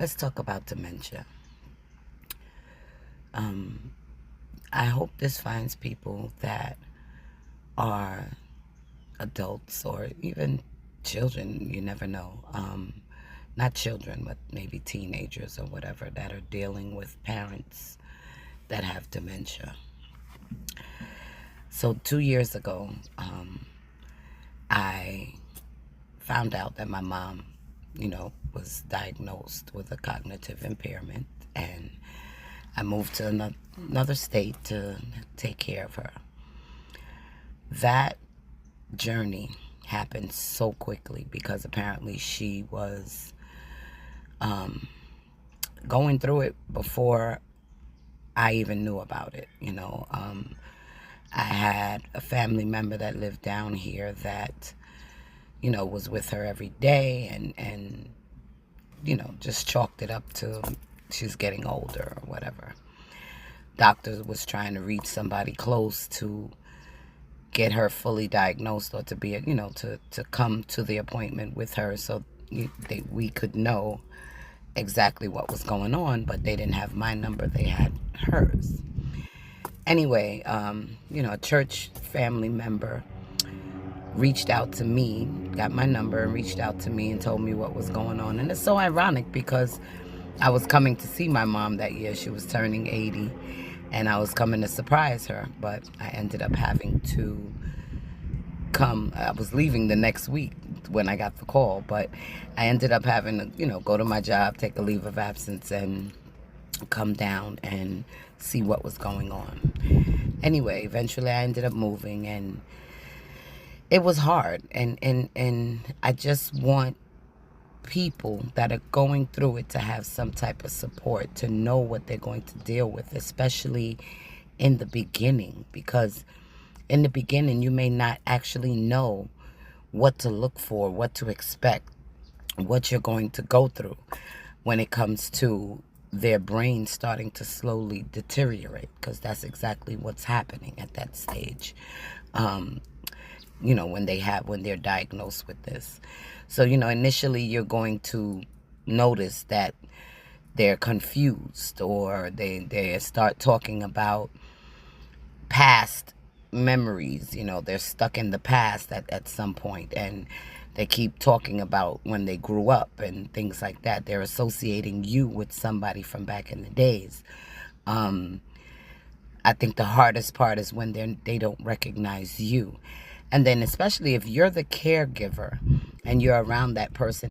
Let's talk about dementia. I hope this finds people that are adults or even children, you never know. Not children, but maybe teenagers or whatever that are dealing with parents that have dementia. So 2 years ago, I found out that my mom, was diagnosed with a cognitive impairment, and I moved to another state to take care of her. That journey happened so quickly because apparently she was going through it before I even knew about it. I had a family member that lived down here that, was with her every day and just chalked it up to she's getting older or whatever. Doctor was trying to reach somebody close to get her fully diagnosed or to be, to come to the appointment with her so we could know exactly what was going on, but they didn't have my number, they had hers. Anyway, a church family member reached out to me, got my number and reached out to me and told me what was going on. And it's so ironic because I was coming to see my mom that year. She was turning 80 and I was coming to surprise her, but I ended up having to come. I was leaving the next week when I got the call, but I ended up having to, go to my job, take a leave of absence and come down and see what was going on. Anyway, eventually I ended up moving and it was hard, and I just want people that are going through it to have some type of support, to know what they're going to deal with, especially in the beginning, because in the beginning you may not actually know what to look for, what to expect, what you're going to go through when it comes to their brain starting to slowly deteriorate, because that's exactly what's happening at that stage. When they're diagnosed with this. So, initially you're going to notice that they're confused, or they start talking about past memories. They're stuck in the past at some point, and they keep talking about when they grew up and things like that. They're associating you with somebody from back in the days. I think the hardest part is when they don't recognize you. And then especially if you're the caregiver and you're around that person